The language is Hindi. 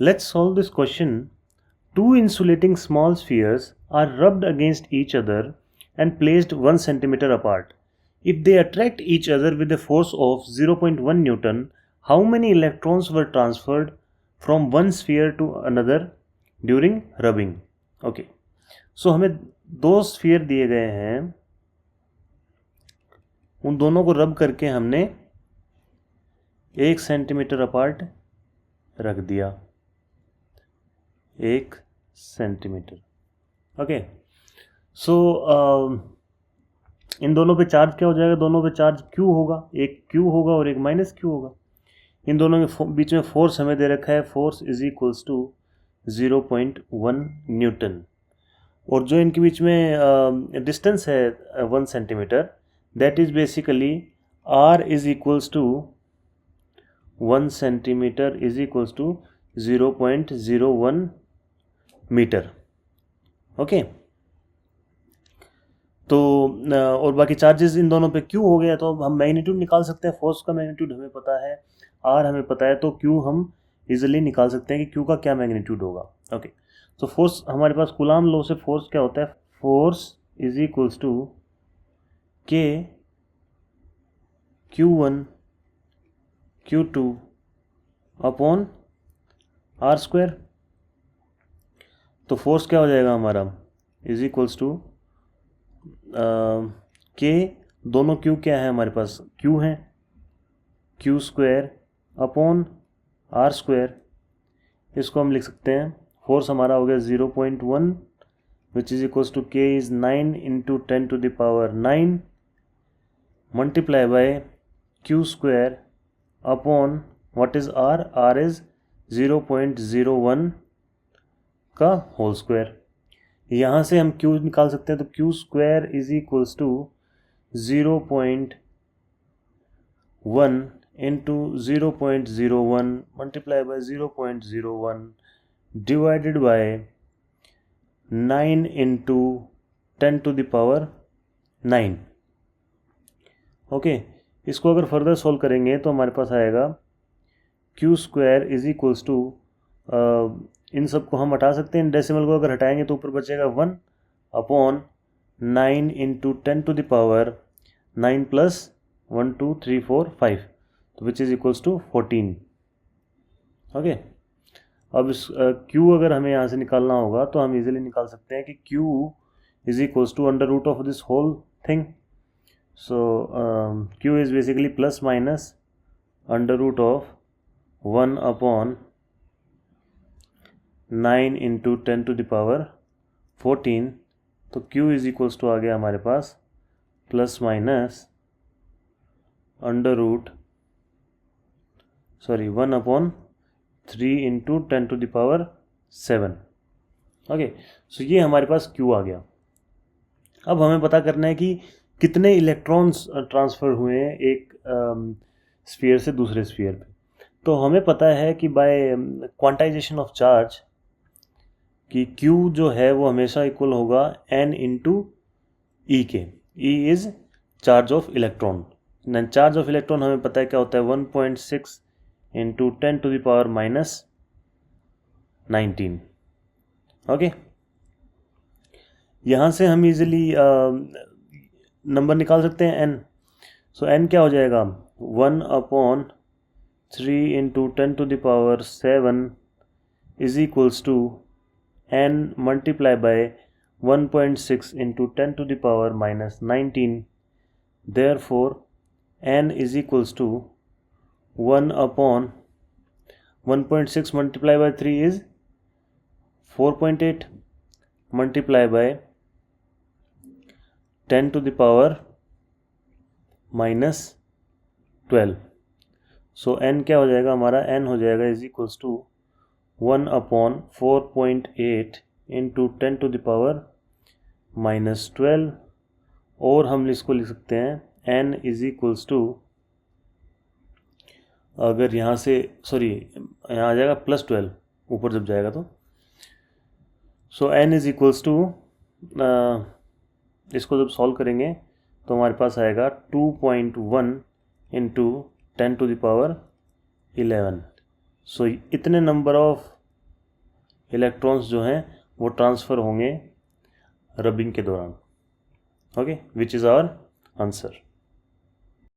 Let's solve this question. Two insulating small spheres are rubbed against each other and placed 1 centimeter apart. If they attract each other with a force of 0.1 Newton, how many electrons were transferred from one sphere to another during rubbing? Okay. So हमें दो स्फीयर दिए गए हैं, उन दोनों को रब करके हमने 1 सेंटीमीटर अपार्ट रख दिया, 1 सेंटीमीटर. ओके. सो इन दोनों पे चार्ज क्या हो जाएगा? दोनों पे चार्ज क्यू होगा, एक क्यू होगा और एक माइनस क्यू होगा. इन दोनों के बीच में फोर्स हमें दे रखा है, force is equals to 0.1 newton. और जो इनके बीच में डिस्टेंस है 1 centimetre, that is basically r is equals to 1 centimetre is equals to 0.01 metre. Okay. तो और बाकी चार्जेस इन दोनों पे क्यू हो गया, तो हम मैग्नीट्यूड निकाल सकते हैं. फोर्स का मैग्नीट्यूड हमें पता है, आर हमें पता है, तो क्यू हम इजीली निकाल सकते हैं कि क्यू का क्या मैग्नीट्यूड होगा. ओके. तो फोर्स हमारे पास कूलाम लॉ से फोर्स क्या होता है? Force is equals to K Q1 Q2 upon R square. तो फोर्स क्या हो जाएगा हमारा? इज इक्वल्स टू के, दोनों क्यू क्या है हमारे पास? क्यू है, Q square upon R square. इसको हम लिख सकते हैं, फोर्स हमारा हो गया 0.1 which is equals to K is 9 into 10 to the power 9 multiply by Q square upon what is R? R is 0.01 का होल स्क्वायर. यहाँ से हम क्यू निकाल सकते हैं, तो Q square is equals to 0.1 into 0.01 multiply by 0.01 divided by 9 into 10 to the power 9. Okay. इसको अगर फर्दर सॉल्व करेंगे तो हमारे पास आएगा Q square is equals to, इन सब को हम हटा सकते हैं, डेसिमल को अगर हटाएंगे तो ऊपर बचेगा 1 upon 9 into 10 to the power 9 plus 1 2 3 4 5, तो which is equals to 14. Okay. अब इस Q अगर हमें यहाँ से निकालना होगा तो हम इजीली निकाल सकते हैं कि Q is equals to under root of this whole thing. So Q is basically plus minus under root of 1 upon 9 into 10 to the power 14. तो Q इज इक्वल्स टू आ गया हमारे पास plus minus under root 1 upon 3 into 10 to the power 7. Okay. So ये हमारे पास Q आ गया. अब हमें पता करना है कि कितने इलेक्ट्रॉन्स ट्रांसफ़र हुए हैं एक स्फीयर से दूसरे स्फीयर पे. तो हमें पता है कि बाय क्वांटाइजेशन ऑफ चार्ज कि Q जो है वो हमेशा इक्वल होगा N इंटू ई के. E is charge of electron. Charge of electron हमें पता है क्या होता है? 1.6 into 10 to the power minus 19. Okay. यहाँ से हम इजीली नंबर निकाल सकते हैं n. सो n क्या हो जाएगा? 1 upon 3 into 10 to the power 7 is equals to n multiply by 1.6 into 10 to the power minus 19. Therefore n is equals to 1 upon 1.6 multiply by 3 is 4.8 multiply by 10 to the power minus 12. So n क्या हो जाएगा हमारा? n हो जाएगा is equals to 1 upon 4.8 into 10 to the power minus 12. और हम इसको लिख सकते हैं n इज इक्वल्स टू, अगर यहाँ से यहाँ आ जाएगा प्लस 12 ऊपर जब जाएगा तो. सो n इज इक्वल्स टू, इसको जब सॉल्व करेंगे तो हमारे पास आएगा 2.1 इंटू 10 टू द पावर 11. सो इतने नंबर ऑफ इलेक्ट्रॉन्स जो हैं वो ट्रांसफ़र होंगे रबिंग के दौरान. Okay, which is our answer.